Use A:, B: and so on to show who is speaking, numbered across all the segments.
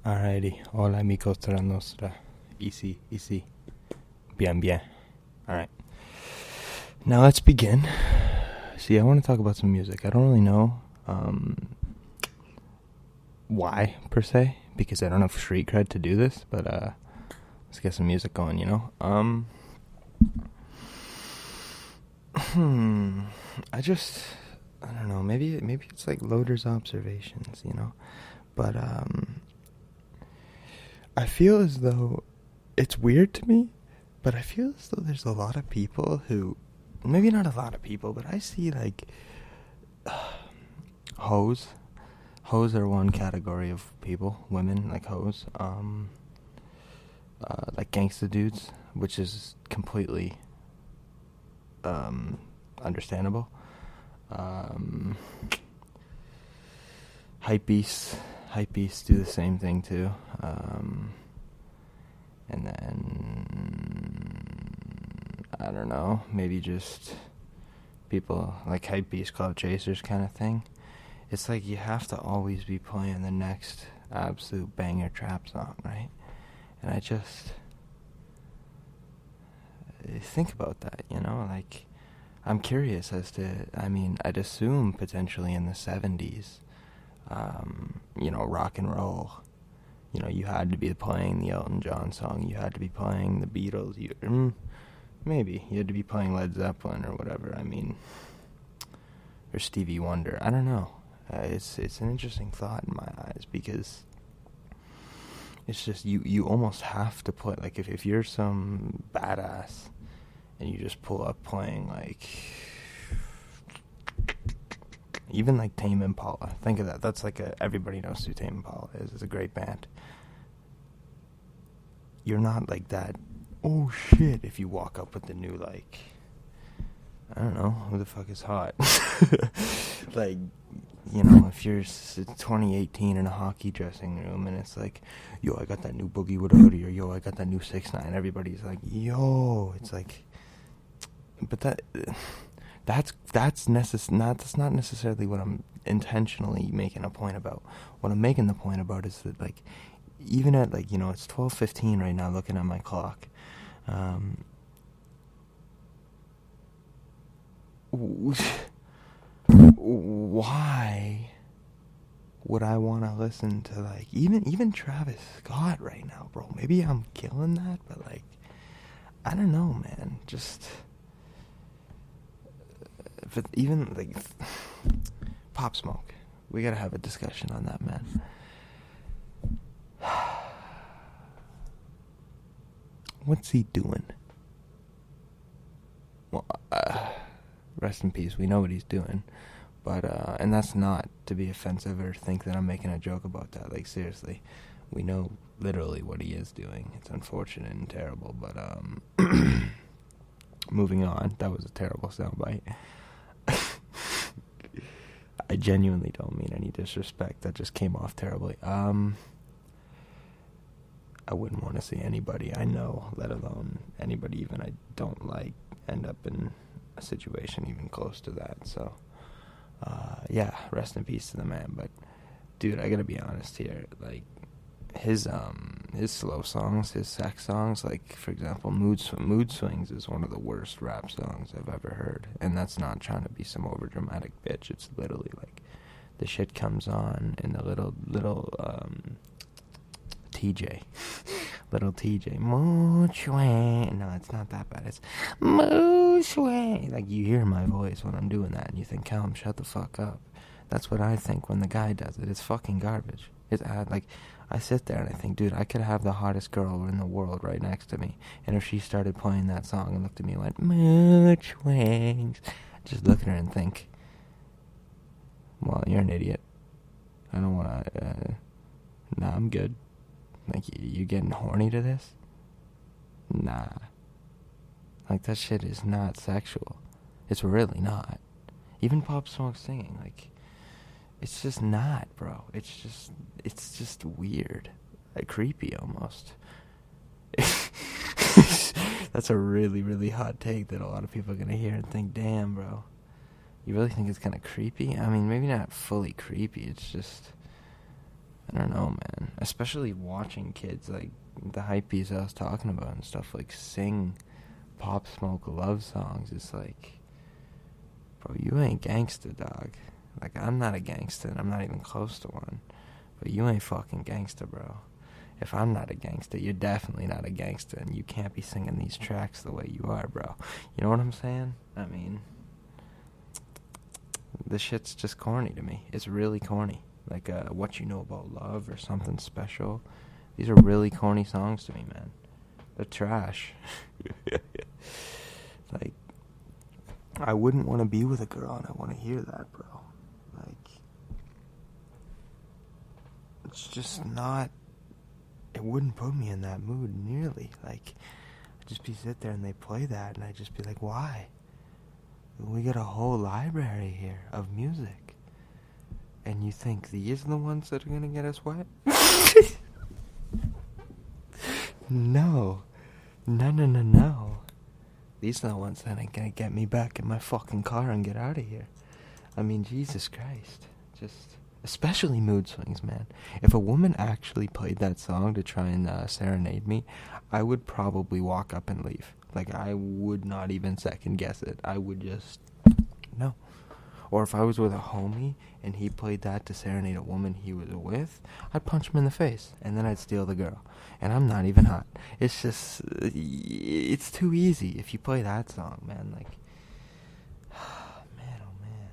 A: Alrighty. Hola amigos de la nostra. Easy, easy. Bien, bien. Alright. Now let's begin. See, I want to talk about some music. I don't really know why, per se, because I don't have street cred to do this, but let's get some music going, you know? I don't know, maybe it's like Loader's observations, you know? But I feel as though it's weird to me, but I feel as though there's a lot of people who, maybe not a lot of people, but I see like hoes. Hoes are one category of people, women like hoes. Like gangsta dudes, which is completely understandable. Hype beasts do the same thing too. And then I don't know, maybe just people like hype beast, clout chasers kind of thing. It's like you have to always be playing the next absolute banger trap song, right? And I just think about that, you know, like I'm curious as to, I mean, I'd assume potentially in the 70s, you know, rock and roll, you know, you had to be playing the Elton John song, you had to be playing the Beatles, maybe you had to be playing Led Zeppelin or whatever, I mean, or Stevie Wonder, I don't know. It's an interesting thought in my eyes, because it's just you almost have to play, like if you're some badass and you just pull up playing like even like Tame Impala. Think of that. That's like everybody knows who Tame Impala is. It's a great band. You're not like that, oh shit, if you walk up with the new, like, I don't know, who the fuck is hot? Like, you know, if you're 2018 in a hockey dressing room and it's like, yo, I got that new Boogie Woogie, or yo, I got that new 6ix9ine, everybody's like, yo, it's like, but that's not necessarily what I'm intentionally making a point about. What I'm making the point about is that, like, even at, like, you know, it's 12:15 right now, looking at my clock, why would I want to listen to, like, even Travis Scott right now, bro? Maybe I'm killing that, but, like, I don't know, man. Just, but even, like, Pop Smoke, we gotta have a discussion on that, man. What's he doing? Well, rest in peace. We know what he's doing, but and that's not to be offensive or think that I'm making a joke about that. Like, seriously, we know literally what he is doing. It's unfortunate and terrible, but moving on. That was a terrible soundbite. I genuinely don't mean any disrespect. That just came off terribly. I wouldn't want to see anybody I know, let alone anybody even I don't like, end up in a situation even close to that. So, yeah, rest in peace to the man. But, dude, I gotta be honest here. Like, his slow songs, his sex songs, like, for example, Mood Swings is one of the worst rap songs I've ever heard. And that's not trying to be some overdramatic bitch. It's literally like the shit comes on and the little TJ. Little TJ. Mood swing. No, it's not that bad. It's mood swing. Like, you hear my voice when I'm doing that and you think, Callum, shut the fuck up. That's what I think when the guy does it. It's fucking garbage. It's like, I sit there and I think, dude, I could have the hottest girl in the world right next to me, and if she started playing that song and looked at me and went, mood swings, just look at her and think, well, you're an idiot. I don't want to, nah, I'm good. Like, you getting horny to this? Nah. Like, that shit is not sexual. It's really not. Even Pop Smoke singing, like, it's just not, bro. It's just weird. Like, creepy almost. That's a really, really hot take that a lot of people are going to hear and think, damn, bro. You really think it's kind of creepy? I mean, maybe not fully creepy. It's just, I don't know, man. especially watching kids, like, the hypebeast I was talking about and stuff, like, sing Pop Smoke love songs. It's like, bro, you ain't gangster, dog. Like, I'm not a gangster, and I'm not even close to one. But you ain't fucking gangster, bro. If I'm not a gangster, you're definitely not a gangster, and you can't be singing these tracks the way you are, bro. You know what I'm saying? I mean, this shit's just corny to me. It's really corny. Like, What You Know About Love or Something Special. These are really corny songs to me, man. They're trash. Like, I wouldn't want to be with a girl and I want to hear that, bro. Like, it's just not, it wouldn't put me in that mood nearly. Like, I'd just be sit there and they play that and I'd just be like, why? We got a whole library here of music. And you think these are the ones that are going to get us wet? No. No. These are the ones that ain't going to get me back in my fucking car and get out of here. I mean, Jesus Christ. Just, especially mood swings, man. If a woman actually played that song to try and serenade me, I would probably walk up and leave. Like, I would not even second guess it. I would just, no. Or if I was with a homie and he played that to serenade a woman he was with, I'd punch him in the face and then I'd steal the girl. And I'm not even hot. It's just, it's too easy if you play that song, man. Like, man, oh man.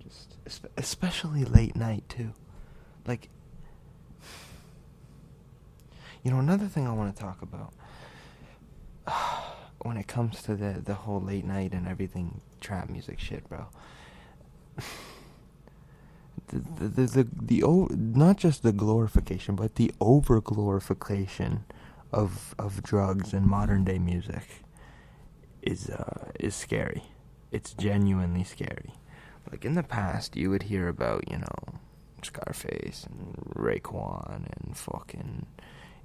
A: Just, especially late night too. Like, you know, another thing I want to talk about when it comes to the whole late night and everything trap music shit, bro. Not just the glorification, but the over glorification of drugs in modern day music is scary. It's genuinely scary. Like, in the past, you would hear about, you know, Scarface and Raekwon and fucking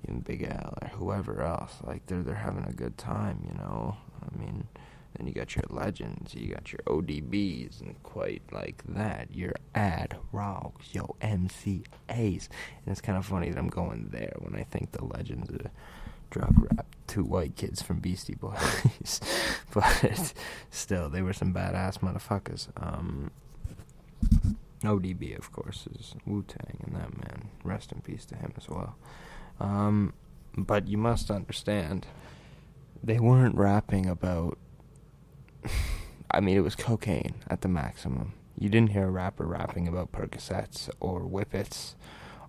A: even Big L or whoever else. Like, they're having a good time, you know. I mean, then you got your legends, you got your ODBs, and quite like that, your Ad Rocks, yo MCAs. And it's kind of funny that I'm going there when I think the legends of drug rap, two white kids from Beastie Boys. But still, they were some badass motherfuckers. ODB, of course, is Wu-Tang, and that man, rest in peace to him as well. But you must understand, they weren't rapping about, I mean, it was cocaine at the maximum. You didn't hear a rapper rapping about Percocets or Whippets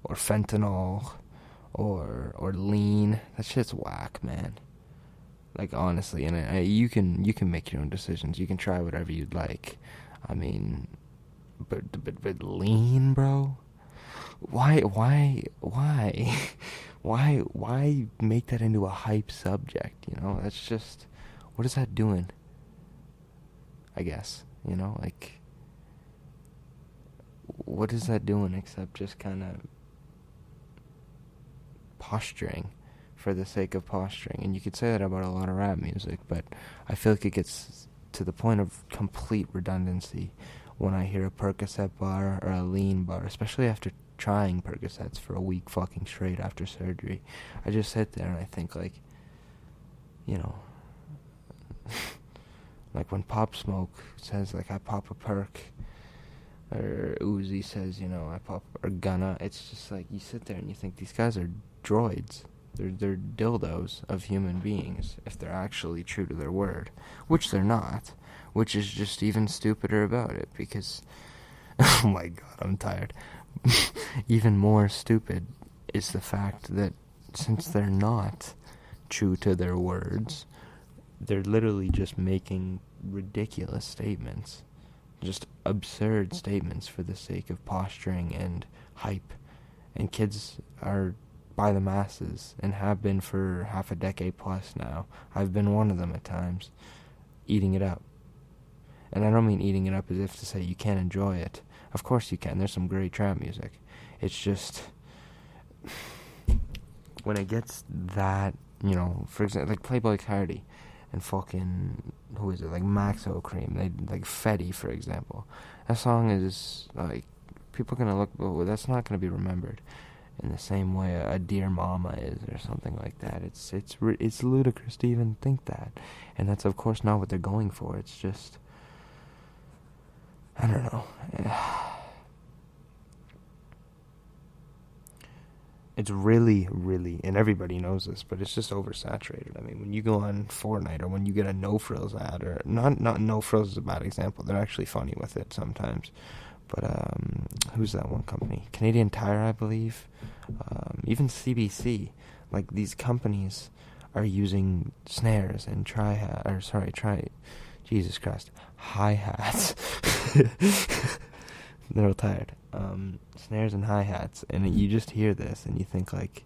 A: or fentanyl or lean. That shit's whack, man. Like, honestly, and you can make your own decisions. You can try whatever you'd like. I mean, but lean, bro? Why make that into a hype subject, you know? That's just, what is that doing? I guess, you know, like, what is that doing except just kind of posturing for the sake of posturing? And you could say that about a lot of rap music, but I feel like it gets to the point of complete redundancy when I hear a Percocet bar or a lean bar, especially after trying Percocets for a week fucking straight after surgery. I just sit there and I think, like, you know, like when Pop Smoke says, like, I pop a perk, or Uzi says, you know, I pop, or Gunna, it's just like, you sit there and you think these guys are droids. They're dildos of human beings, if they're actually true to their word, which they're not, which is just even stupider about it, because, oh my god, I'm tired. Even more stupid is the fact that since they're not true to their words, they're literally just making ridiculous statements, just absurd statements for the sake of posturing and hype. And kids are, by the masses, and have been for half a decade plus now, I've been one of them at times, eating it up. And I don't mean eating it up as if to say you can't enjoy it. Of course you can. There's some great trap music. It's just, when it gets that, you know, for example, like Playboi Carti and fucking, who is it, like Max O'Cream, like Fetty, for example. That song is, like, People are gonna look, well, that's not gonna be remembered in the same way a Dear Mama is, or something like that. It's ludicrous to even think that, and that's of course not what they're going for. It's just, I don't know. It's really, really, and everybody knows this, but it's just oversaturated. I mean, when you go on Fortnite, or when you get a No Frills ad, or not No Frills is a bad example. They're actually funny with it sometimes. But who's that one company? Canadian Tire, I believe. Even CBC. Like, these companies are using snares and Jesus Christ, hi-hats. They're all tired. Snares and hi-hats, and you just hear this, and you think, like,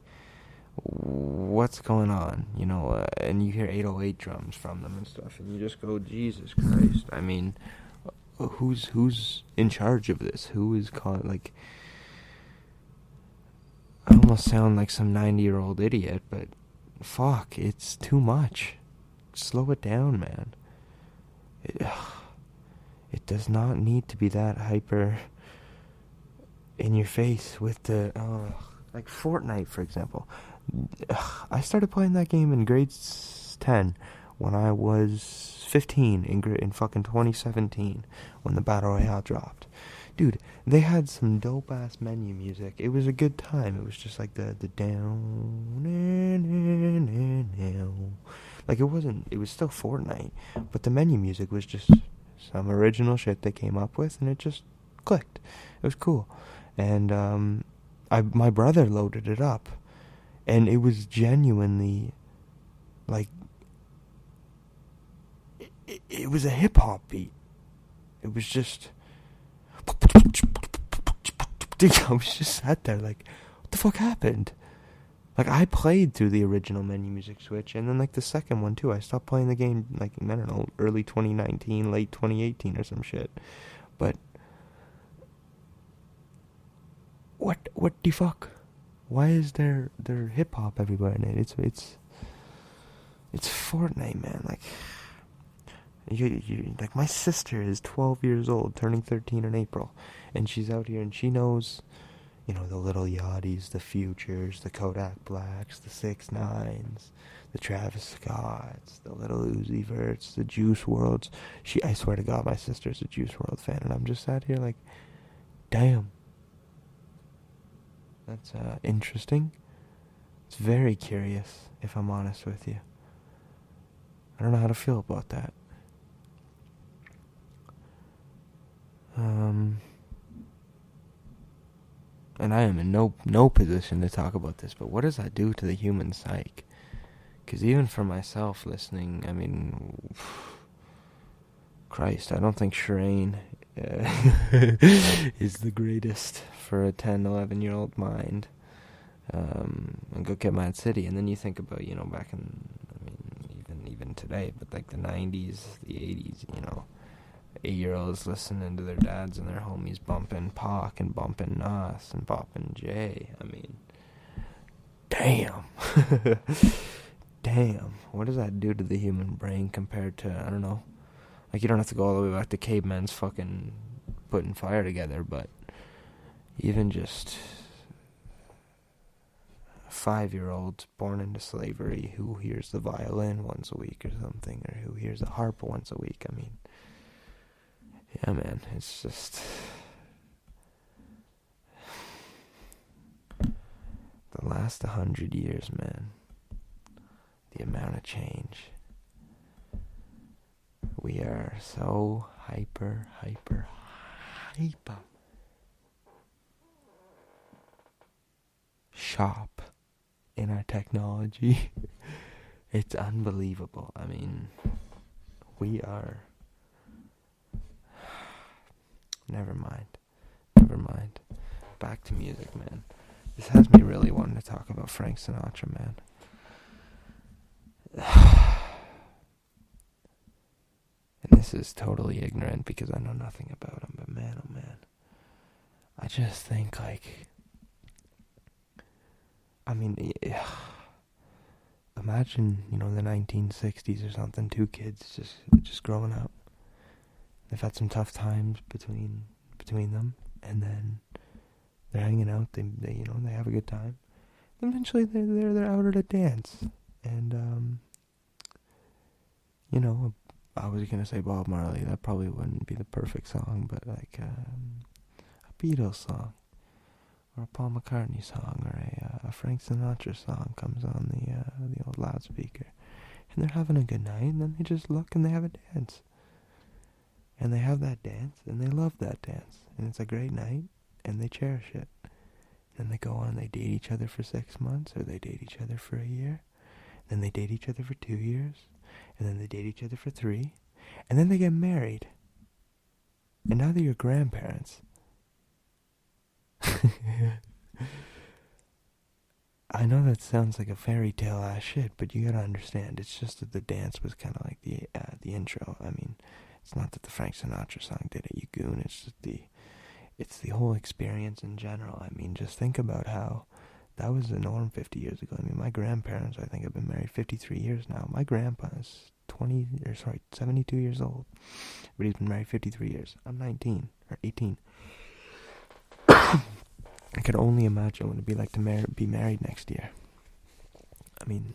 A: what's going on? You know, and you hear 808 drums from them and stuff, and you just go, Jesus Christ. I mean, who's in charge of this? Who is like, I almost sound like some 90-year-old idiot, but fuck, it's too much. Slow it down, man. It does not need to be that hyper in your face with the, like Fortnite, for example. I started playing that game in grade 10 when I was 15 in fucking 2017 when the Battle Royale dropped. Dude, they had some dope-ass menu music. It was a good time. It was just like the down, like, it was still Fortnite, but the menu music was just some original shit they came up with, and it just clicked. It was cool. And my brother loaded it up, and it was genuinely, like, it was a hip-hop beat. It was just, I was just sat there like, what the fuck happened? Like, I played through the original menu music switch, and then, like, the second one, too. I stopped playing the game, like, I don't know, early 2019, late 2018 or some shit. But what the fuck? Why is there hip-hop everywhere in it? It's Fortnite, man. Like, like, my sister is 12 years old, turning 13 in April, and she's out here, and she knows, you know, the Little Yachties, the Futures, the Kodak Blacks, the 6ix9ines, the Travis Scotts, the Little Uzi Verts, the Juice WRLDs. I swear to God, my sister's a Juice WRLD fan, and I'm just sat here like, damn. That's interesting. It's very curious, if I'm honest with you. I don't know how to feel about that. And I am in no position to talk about this, but what does that do to the human psyche? Because even for myself listening, I mean, Christ, I don't think Shireen is the greatest for a 10, 11-year-old mind. And go get Mad City, and then you think about, you know, back in, I mean, even today, but like the 90s, the 80s, you know, 8-year-olds listening to their dads and their homies bumping Pac and bumping Nas and bumping Jay. I mean, damn. Damn. What does that do to the human brain compared to, I don't know, like, you don't have to go all the way back to cavemen's fucking putting fire together, but even just 5-year-olds born into slavery who hears the violin once a week or something, or who hears a harp once a week. I mean, yeah, man, it's just the last 100 years, man. The amount of change. We are so hyper sharp in our technology. It's unbelievable. I mean, we are... Never mind. Back to music, man. This has me really wanting to talk about Frank Sinatra, man. And this is totally ignorant because I know nothing about him, but man, oh man. I just think, like... I mean, imagine, you know, the 1960s or something, 2 kids just growing up. They've had some tough times between them, and then They're hanging out. They have a good time. Eventually, they're out at a dance, and I was gonna say Bob Marley. That probably wouldn't be the perfect song, but like a Beatles song, or a Paul McCartney song, or a Frank Sinatra song comes on the old loudspeaker, and they're having a good night. And then they just look and they have a dance, and they have that dance, and they love that dance, and it's a great night, and they cherish it. Then they go on, they date each other for 6 months, or they date each other for a year. Then they date each other for 2 years, and then they date each other for 3, and then they get married. And now they're your grandparents. I know that sounds like a fairy tale ass shit, but you gotta understand, it's just that the dance was kind of like the intro. I mean, it's not that the Frank Sinatra song did it, you goon. It's just it's the whole experience in general. I mean, just think about how that was the norm 50 years ago. I mean, my grandparents, I think, have been married 53 years now. My grandpa is 72 years old, but he's been married 53 years. I'm 19, or 18. I could only imagine what it'd be like to be married next year. I mean,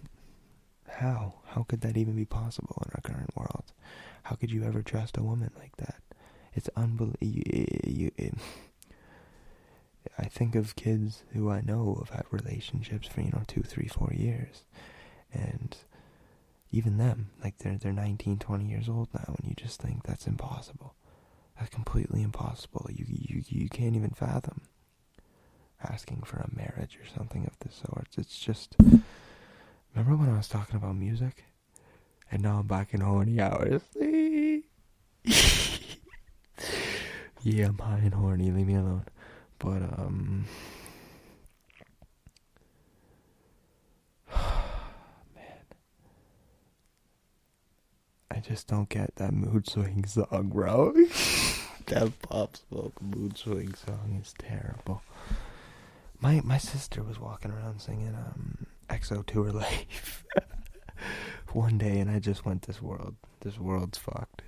A: how? How could that even be possible in our current world? How could you ever trust a woman like that? It's unbelievable. I think of kids who I know have had relationships for 2, 3, 4 years, and even them, like they're 19, 20 years old now, and you just think that's impossible. That's completely impossible. You can't even fathom asking for a marriage or something of the sort. It's just, remember when I was talking about music, and now I'm back in horny hours. Yeah, I'm high and horny, leave me alone. But, man. I just don't get that mood swing song, bro. That Pop Smoke mood swing song is terrible. My sister was walking around singing, EXO Tour Life one day, and I just went, this world's fucked.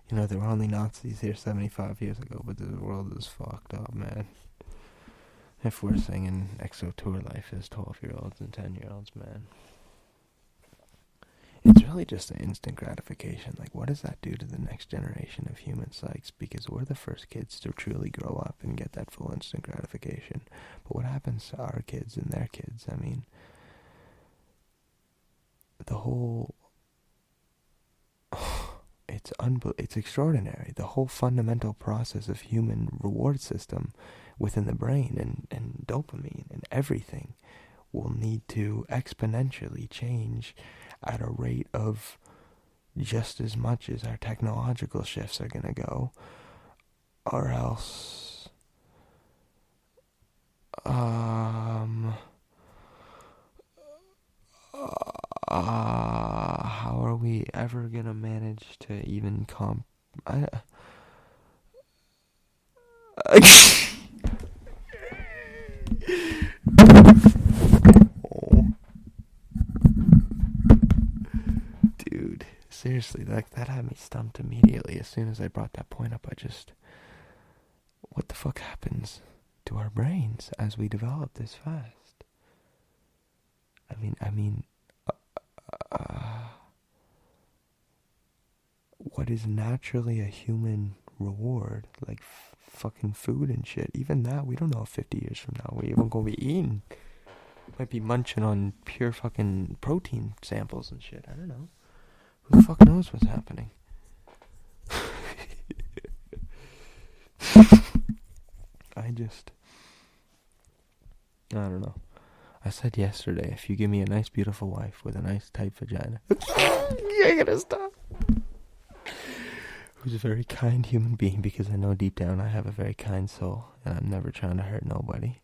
A: There were only Nazis here 75 years ago, but this world is fucked up, man. If we're singing EXO Tour Life as 12-year-olds and 10-year-olds, man. It's really just an instant gratification. Like, what does that do to the next generation of human psyches? Because we're the first kids to truly grow up and get that full instant gratification. But what happens to our kids and their kids? I mean, the whole... It's extraordinary. The whole fundamental process of human reward system within the brain and dopamine and everything will need to exponentially change at a rate of just as much as our technological shifts are going to go, or else how are we ever going to manage to even Dude, seriously, that had me stumped immediately. As soon as I brought that point up, what the fuck happens to our brains as we develop this fast? I mean, what is naturally a human reward, like fucking food and shit, even that, we don't know if 50 years from now we even gonna be eating. Might be munching on pure fucking protein samples and shit. I don't know. Who the fuck knows what's happening? I don't know. I said yesterday, if you give me a nice beautiful wife with a nice tight vagina, I gotta stop. Who's a very kind human being, because I know deep down I have a very kind soul and I'm never trying to hurt nobody.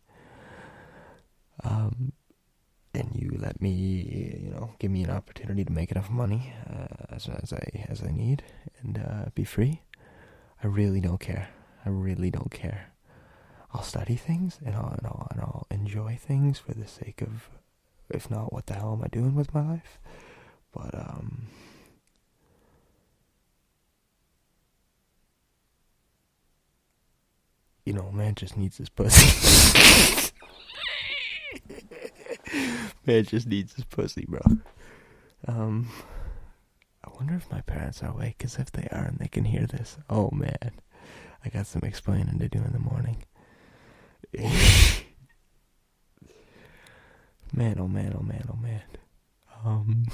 A: And you let me, give me an opportunity to make enough money as I need and be free. I really don't care. I'll study things and I'll enjoy things for the sake of, if not, what the hell am I doing with my life? But man just needs his pussy. Man just needs his pussy, bro. I wonder if my parents are awake, because if they are and they can hear this, oh man, I got some explaining to do in the morning. Man, oh man, oh man, oh man.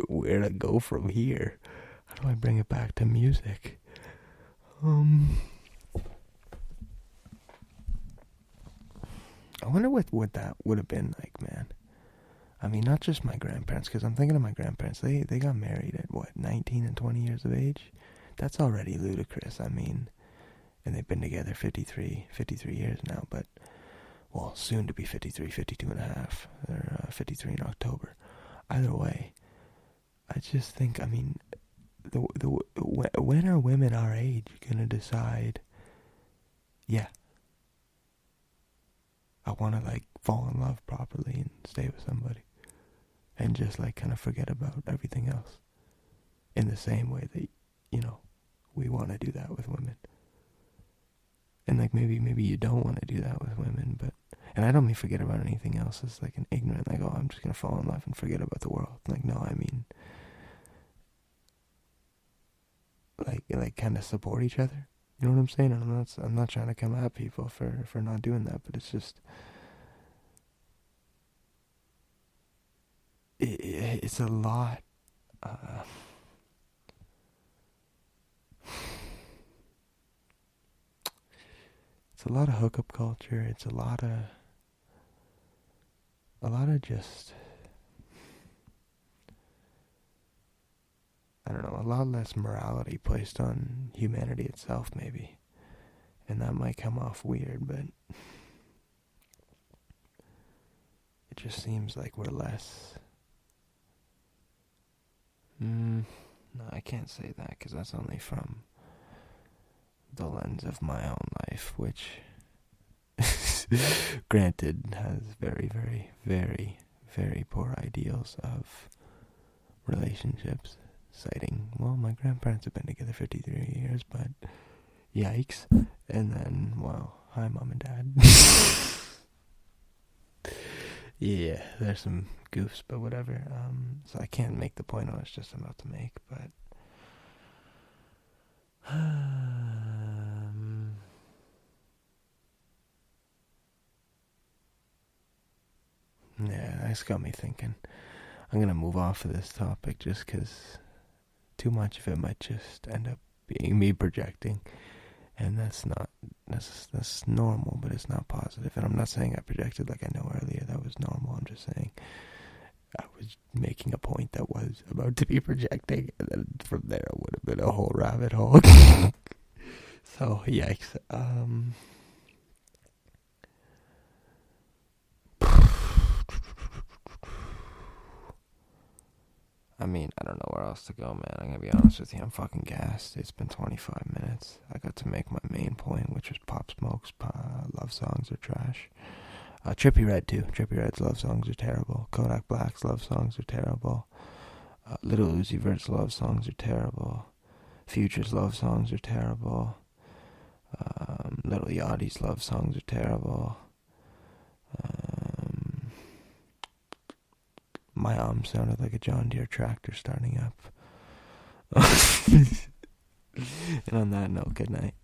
A: Where to go from here? How do I bring it back to music? I wonder what that would have been like, man. I mean, not just my grandparents, because I'm thinking of my grandparents. They got married at, 19 and 20 years of age? That's already ludicrous. I mean, and they've been together 53 years now, but, well, soon to be 53, 52 and a half. They're 53 in October. Either way, I just think, I mean, when are women our age going to decide, yeah, I want to, fall in love properly and stay with somebody, and just, kind of forget about everything else, in the same way that, we want to do that with women. And, maybe you don't want to do that with women, but, and I don't mean forget about anything else as, an ignorant, oh, I'm just going to fall in love and forget about the world. No, I mean, kind of support each other. You know what I'm saying? And I'm not trying to come at people for not doing that, but it's just, it's a lot. It's a lot of hookup culture. It's a lot of just, I don't know, a lot less morality placed on humanity itself, maybe. And that might come off weird, but it just seems like we're less. No, I can't say that, because that's only from the lens of my own life, which, granted, has very, very, very, very poor ideals of relationships. Citing, well, my grandparents have been together 53 years, but yikes. And then, well, hi, Mom and Dad. Yeah, there's some goofs, but whatever. So I can't make the point I was just about to make, but yeah, that's got me thinking. I'm gonna move off of this topic just because too much of it might just end up being me projecting, and that's normal, but it's not positive. And I'm not saying I projected like I know earlier that was normal. I'm just saying I was making a point that was about to be projecting, and then from there it would have been a whole rabbit hole. So yikes. I mean, I don't know where else to go, man. I'm gonna be honest with you. I'm fucking gassed. It's been 25 minutes. I got to make my main point, which was Pop Smoke's love songs are trash. Trippie Redd, too. Trippie Redd's love songs are terrible. Kodak Black's love songs are terrible. Little Uzi Vert's love songs are terrible. Future's love songs are terrible. Little Yachty's love songs are terrible. My arm sounded like a John Deere tractor starting up. And on that note, good night.